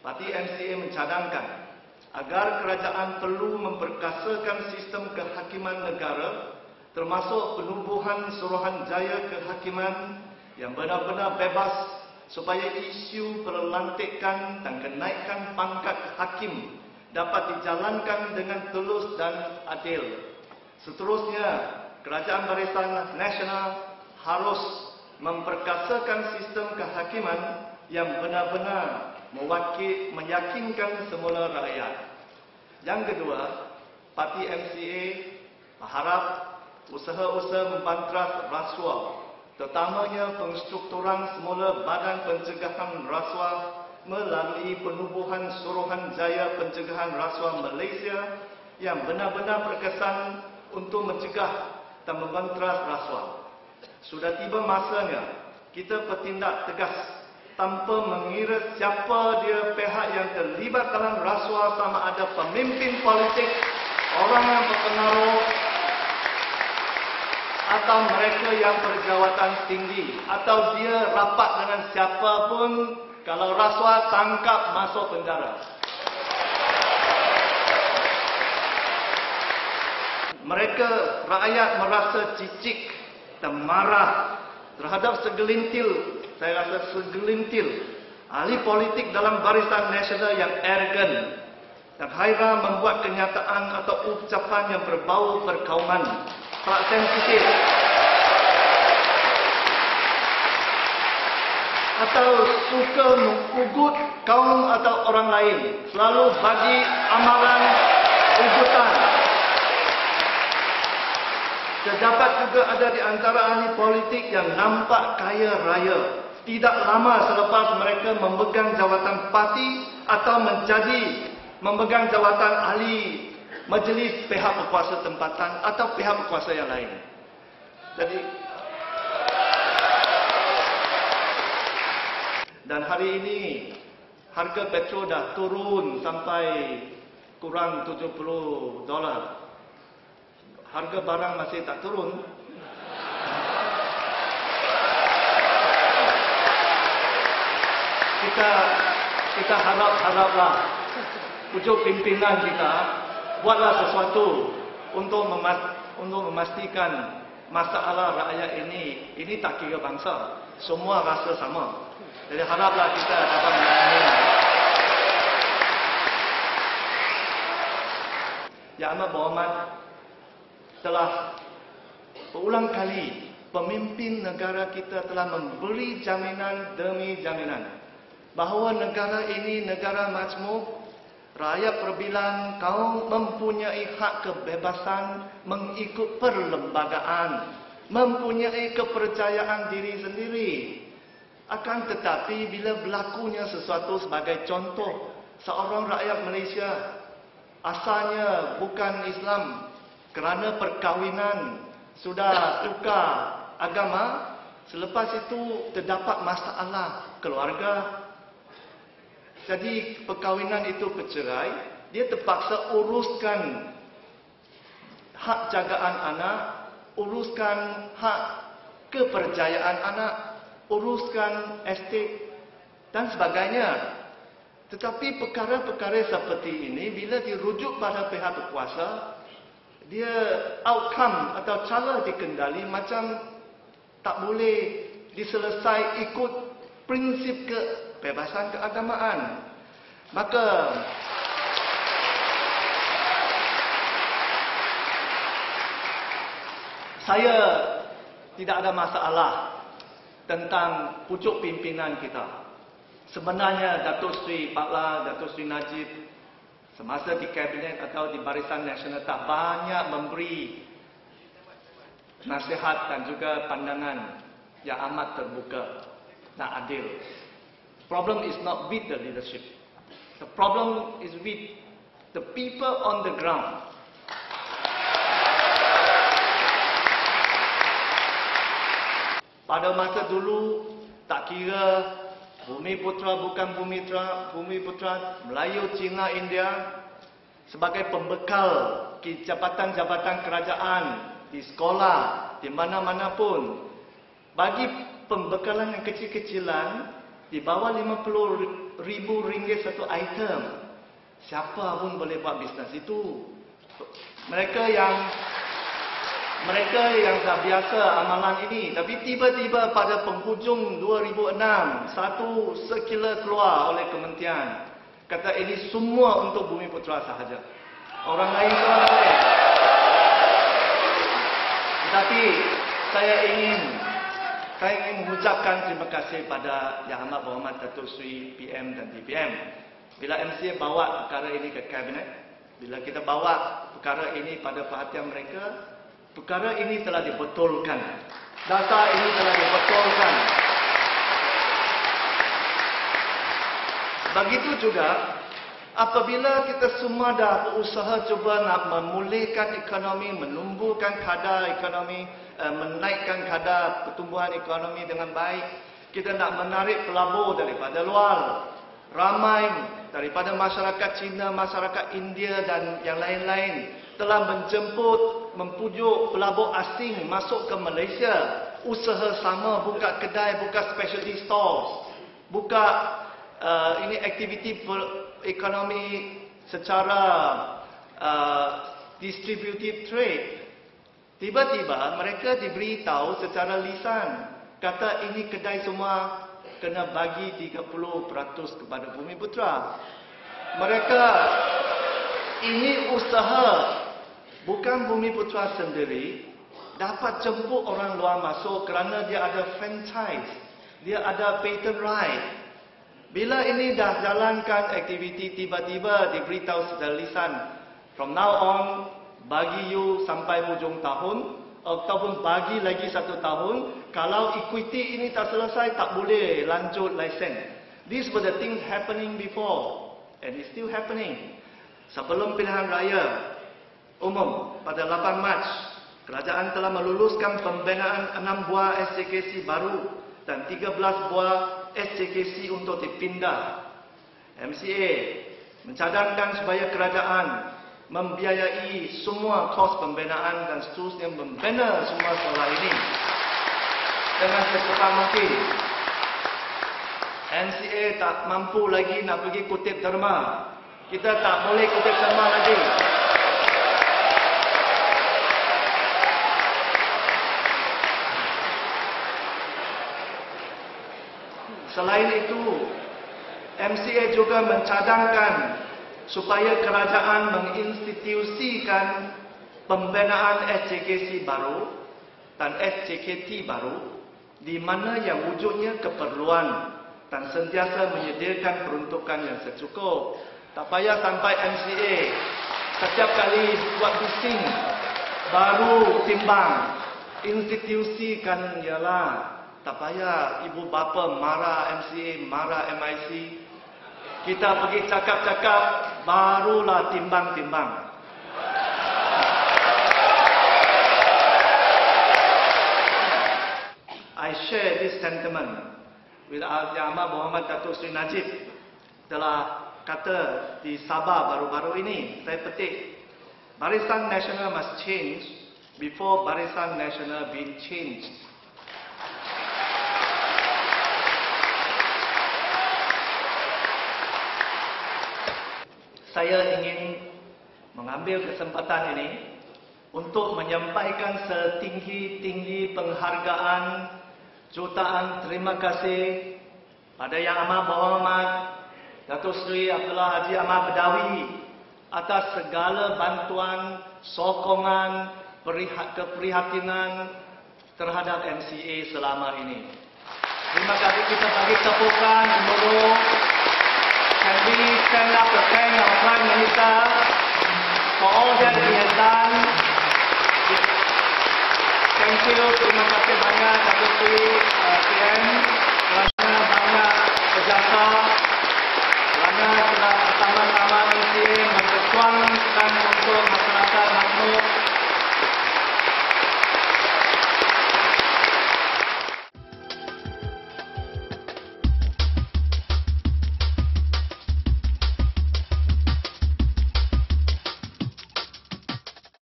Parti MCA mencadangkan agar kerajaan perlu memperkasakan sistem kehakiman negara, termasuk penubuhan Suruhanjaya Kehakiman yang benar-benar bebas, supaya isu pelantikan dan kenaikan pangkat hakim dapat dijalankan dengan tulus dan adil. Seterusnya, Kerajaan Barisan Nasional harus memperkasakan sistem kehakiman yang benar-benar meyakinkan semula rakyat. Yang kedua, Parti MCA berharap usaha-usaha membantras rasuah, terutamanya penstrukturan semula Badan Pencegahan Rasuah melalui penubuhan Suruhanjaya Pencegahan Rasuah Malaysia yang benar-benar berkesan untuk mencegah dan membantras rasuah. Sudah tiba masanya kita bertindak tegas tanpa mengira siapa dia pihak yang terlibat dalam rasuah, sama ada pemimpin politik, orang yang berpengaruh, atau mereka yang berjawatan tinggi, atau dia rapat dengan siapa pun. Kalau rasuah, tangkap, masuk penjara. Mereka, rakyat merasa cicik dan marah terhadap segelintir, saya rasa segelintir ahli politik dalam Barisan Nasional yang arrogant dan hairan membuat kenyataan atau ucapan yang berbau perkauman, sangat sensitif, atau suka mengugut kaum atau orang lain, selalu bagi amaran ugutan. Terdapat juga ada di antara ahli politik yang nampak kaya raya tidak lama selepas mereka memegang jawatan parti atau memegang jawatan ahli majlis pihak berkuasa tempatan atau pihak berkuasa yang lain. Jadi, dan hari ini harga petrol dah turun sampai kurang $70. Harga barang masih tak turun. Kita haraplah pucuk pimpinan kita buatlah sesuatu untuk memastikan masalah rakyat ini tak kira bangsa, semua rasa sama. Jadi haraplah kita dapat menangani. Yang amat berhormat, telah berulang kali pemimpin negara kita telah memberi jaminan demi jaminan bahawa negara ini negara majmuk, rakyat perbilang kaum mempunyai hak kebebasan mengikut perlembagaan, mempunyai kepercayaan diri sendiri. Akan tetapi bila berlakunya sesuatu sebagai contoh, seorang rakyat Malaysia asalnya bukan Islam, kerana perkahwinan sudah tukar agama, selepas itu terdapat masalah keluarga. Jadi perkahwinan itu bercerai, dia terpaksa uruskan hak jagaan anak, uruskan hak kepercayaan anak, uruskan estate dan sebagainya. Tetapi perkara-perkara seperti ini bila dirujuk pada pihak berkuasa, dia outcome atau cara dikendali macam tak boleh diselesai ikut prinsip kebebasan keagamaan. Maka saya tidak ada masalah tentang pucuk pimpinan kita. Sebenarnya Datuk Seri Paklah, Datuk Seri Najib semasa di Kabinet atau di Barisan Nasional tak banyak memberi nasihat dan juga pandangan yang amat terbuka dan adil. Problem is not with the leadership. The problem is with the people on the ground. Pada masa dulu, tak kira Bumi Putra bukan Bumi Putra, Melayu, Cina, India, sebagai pembekal jabatan-jabatan kerajaan di sekolah, di mana-mana pun, bagi pembekalan yang kecil-kecilan, di bawah RM50,000 satu item. Siapa pun boleh buat bisnes itu. Mereka yang dah biasa amalan ini, tapi tiba-tiba pada penghujung 2006, satu sirkular keluar oleh kementerian. Kata ini semua untuk Bumiputra sahaja. Orang lain keluar boleh. Tetapi saya ingin mengucapkan terima kasih pada Yang Amat Berhormat Datuk Seri PM dan DPM. Bila MCA bawa perkara ini ke Kabinet, bila kita bawa perkara ini pada perhatian mereka, perkara ini telah dibetulkan. Data ini telah dibetulkan. Begitu juga, apabila kita semua dah berusaha cuba nak memulihkan ekonomi, menumbuhkan kadar ekonomi, menaikkan kadar pertumbuhan ekonomi dengan baik, kita nak menarik pelabur daripada luar. Ramai daripada masyarakat Cina, masyarakat India dan yang lain-lain telah menjemput, mempujuk pelabur asing masuk ke Malaysia. Usaha sama, buka kedai, buka specialty stores, buka ini aktiviti ekonomi secara distributive trade. Tiba-tiba mereka diberitahu secara lisan, kata ini kedai semua kena bagi 30% kepada Bumiputra. Mereka, ini usaha, bukan Bumiputra sendiri dapat jemput orang luar masuk kerana dia ada franchise, dia ada patent right. Bila ini dah jalankan aktiviti, tiba-tiba diberitahu secara lisan, from now on, bagi you sampai hujung tahun, ataupun bagi lagi 1 tahun, kalau equity ini tak selesai, tak boleh lanjut lesen. These were the things happening before, and it's still happening. Sebelum pilihan raya umum pada 8 Mac, kerajaan telah meluluskan pembinaan 6 buah SJKC baru dan 13 buah SJKC untuk dipindah. MCA mencadangkan supaya kerajaan membiayai semua kos pembinaan dan seterusnya membina semua sekolah ini dengan secepat mungkin. MCA tak mampu lagi nak pergi kutip derma. Kita tak boleh kutip derma lagi. Selain itu, MCA juga mencadangkan supaya kerajaan menginstitusikan pembinaan SJKC baru dan SJKT baru di mana yang wujudnya keperluan dan sentiasa menyediakan peruntukan yang secukup. Tak payah sampai MCA setiap kali buat bising baru timbang. Institusikan ialah, tak payah ibu bapa marah MCA, marah MIC. Kita pergi cakap-cakap, barulah timbang-timbang. I share this sentiment with Yang Amat Berhormat Datuk Seri Najib telah kata di Sabah baru-baru ini. Saya petik, Barisan Nasional must change before Barisan Nasional being changed. Saya ingin mengambil kesempatan ini untuk menyampaikan setinggi-tinggi penghargaan, jutaan terima kasih pada Yang Amat Berhormat Datuk Seri Abdullah Haji Ahmad Badawi atas segala bantuan, sokongan, keprihatinan terhadap MCA selama ini. Terima kasih, kita bagi tepukan dulu. Can we stand up to thank our Prime Minister for all that he has done? Thank you, terima kasih banyak.